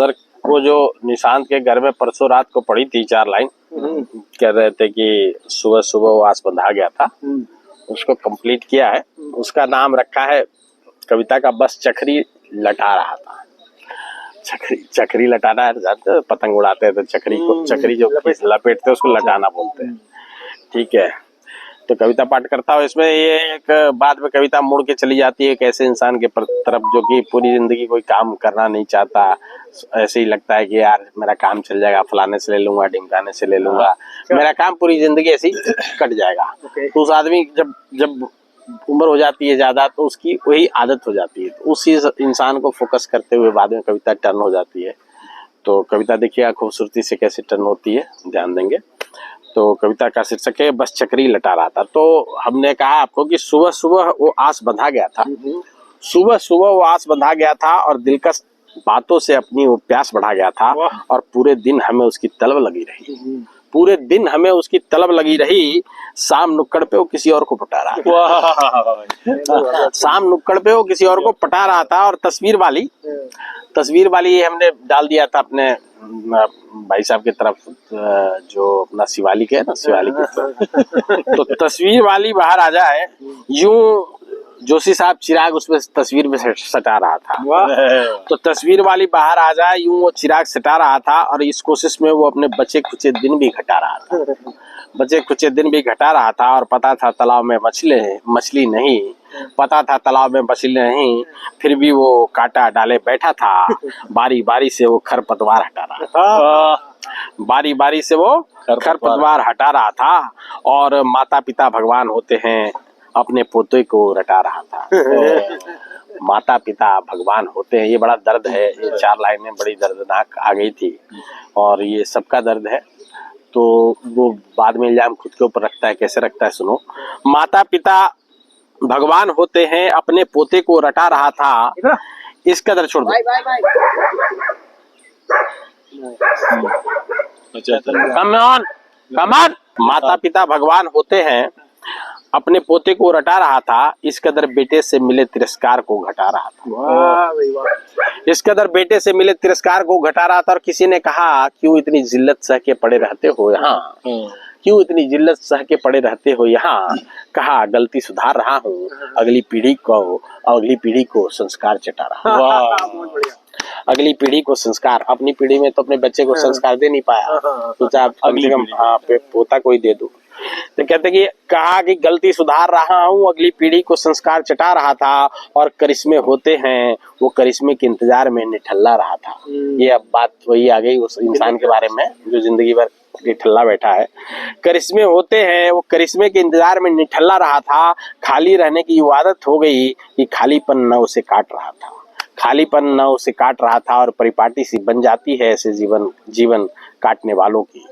Sir वो जो निशांत के घर में परसों रात को पड़ी थी 4 लाइन, कह रहे थे कि सुबह सुबह वो आस बंधा गया था, उसको कंप्लीट किया है। उसका नाम रखा है कविता का बस चक्री लटा रहा था। चक्री लटाना है, जानते हो पतंग उड़ाते हैं तो चक्री को, चक्री जो लपेटते हैं उसको लटाना बोलते हैं। ठीक है, तो कविता पाठ करता हूँ। इसमें ये एक बाद में कविता मुड़ के चली जाती है एक ऐसे इंसान के तरफ जो कि पूरी जिंदगी कोई काम करना नहीं चाहता। ऐसे ही लगता है कि यार मेरा काम चल जाएगा, फलाने से ले लूंगा, ढिमकाने से ले लूंगा, मेरा काम पूरी जिंदगी ऐसे ही कट जाएगा। तो उस आदमी जब उम्र हो जाती है ज्यादा तो उसकी वही आदत हो जाती है, तो उसी इंसान को फोकस करते हुए बाद में कविता टर्न हो जाती है। तो कविता देखिएगा खूबसूरती से कैसे टर्न होती है, ध्यान देंगे। तो कविता का शीर्षक है बस चक्री लटा रहा था। तो हमने कहा आपको कि सुबह सुबह वो आस बंधा गया था, सुबह सुबह वो आस बंधा गया था और दिलकश बातों से अपनी वो प्यास बढ़ा गया था, और पूरे दिन हमें उसकी तलब लगी रही, पूरे दिन हमें उसकी तलब लगी रही। शाम नुक्कड़ पे वो किसी और को पटा रहा था, शाम नुक्कड़ पे वो किसी और को पटा रहा था। और तस्वीर वाली हमने डाल दिया था अपने भाई साहब की तरफ, जो अपना शिवालिक है ना, शिवालिक की तरफ। तो तस्वीर वाली बाहर आ जाए, यूं जोशी साहब चिराग उसमें तस्वीर में सटा रहा था। तो तस्वीर वाली बाहर आ जाए, यूं वो चिराग सटा रहा था, और इस कोशिश में वो अपने बचे खुचे दिन भी घटा रहा था, बचे खुचे दिन भी घटा रहा था। और पता था तालाब में मछली नहीं, पता था तालाब में मछली नहीं, फिर भी वो कांटा डाले बैठा था। बारी बारी से वो खरपतवार हटा रहा था, बारी बारी से वो खरपतवार हटा रहा था। और माता पिता भगवान होते हैं, अपने पोते को रटा रहा था। माता पिता भगवान होते हैं, ये बड़ा दर्द है। ये 4 लाइनें बड़ी दर्दनाक आ गई थी, और ये सबका दर्द है। तो वो बाद में इल्जाम खुद के ऊपर रखता है, कैसे रखता है सुनो। माता पिता भगवान होते हैं, अपने पोते को रटा रहा था, इस कदर छोड़ दो। Come on. माता पिता भगवान होते हैं, अपने पोते को रटा रहा था, इस कदर बेटे से मिले तिरस्कार को घटा रहा था, इस कदर बेटे से मिले तिरस्कार को घटा रहा था। और किसी ने कहा क्यों इतनी जिल्लत सह के पड़े रहते हो यहाँ, क्यों इतनी जिल्लत सह के पड़े रहते हो यहाँ। कहा गलती सुधार रहा हूँ, अगली पीढ़ी को संस्कार चटा रहा हूँ। अगली पीढ़ी को संस्कार, अपनी पीढ़ी में तो अपने बच्चे को संस्कार दे नहीं पाया, तो आप कम से कम पोता को ही दे दो। तो कहते कि कहा कि गलती सुधार रहा हूँ, अगली पीढ़ी को संस्कार चटा रहा था। और करिश्मे होते हैं, वो करिश्मे के इंतजार में निठल्ला रहा था। ये अब बात वही आ गई उस इंसान के बारे में जो जिंदगी भर निठल्ला बैठा है। करिश्मे होते हैं, वो करिश्मे के इंतजार में निठल्ला रहा था। खाली रहने की आदत हो गई कि खालीपन न उसे काट रहा था, खालीपन न उसे काट रहा था। और परिपाटी सी बन जाती है ऐसे जीवन काटने वालों की,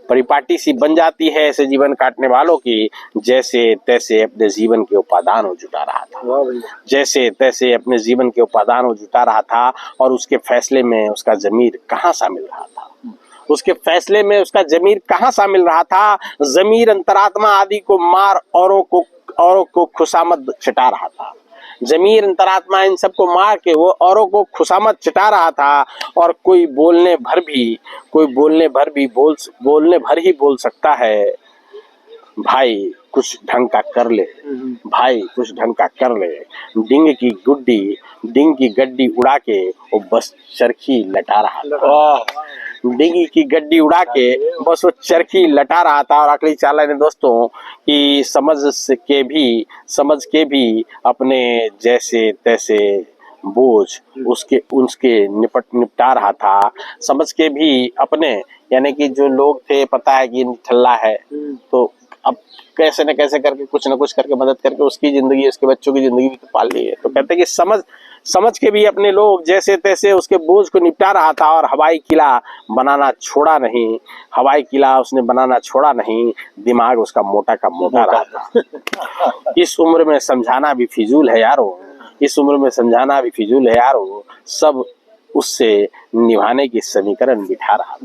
परिपाटी सी बन जाती है ऐसे जीवन काटने वालों की। जैसे तैसे अपने जीवन के उपादान वो जुटा रहा था, जैसे तैसे अपने जीवन के उपादान वो जुटा रहा था। और उसके फैसले में उसका ज़मीर कहाँ शामिल रहा था, उसके फैसले में उसका ज़मीर कहाँ शामिल रहा था। ज़मीर अंतरात्मा आदि को मार औरों को खुशामद चटा रहा था, ज़मीर अंतरात्मा इन सबको मार के वो औरों को खुशामद चटा रहा था। और कोई बोलने भर ही बोल सकता है, भाई कुछ ढंग का कर ले, भाई कुछ ढंग का कर ले। डिंग की गड्डी उड़ा के वो बस चरखी लटा रहा था, डिंगी की गड्डी उड़ा के बस वो चरखी लटा रहा था। और अगली 4 लाइनें दोस्तों कि समझ के भी अपने जैसे तैसे बोझ उसके निपटा रहा था। समझ के भी अपने, यानी कि जो लोग थे पता है कि निठल्ला है, तो अब कैसे न कैसे करके कुछ न कुछ करके मदद करके उसकी जिंदगी, उसके बच्चों की जिंदगी भी तो पाल ली है। तो कहते हैं कि समझ के भी अपने लोग जैसे तैसे उसके बोझ को निपटा रहा था। और हवाई किला बनाना छोड़ा नहीं, हवाई किला उसने बनाना छोड़ा नहीं, दिमाग उसका मोटा का मोटा रहा था। इस उम्र में समझाना भी फिजूल है यारो, इस उम्र में समझाना भी फिजूल है यारो, सब उससे निभाने की समीकरण बिठा रहा था।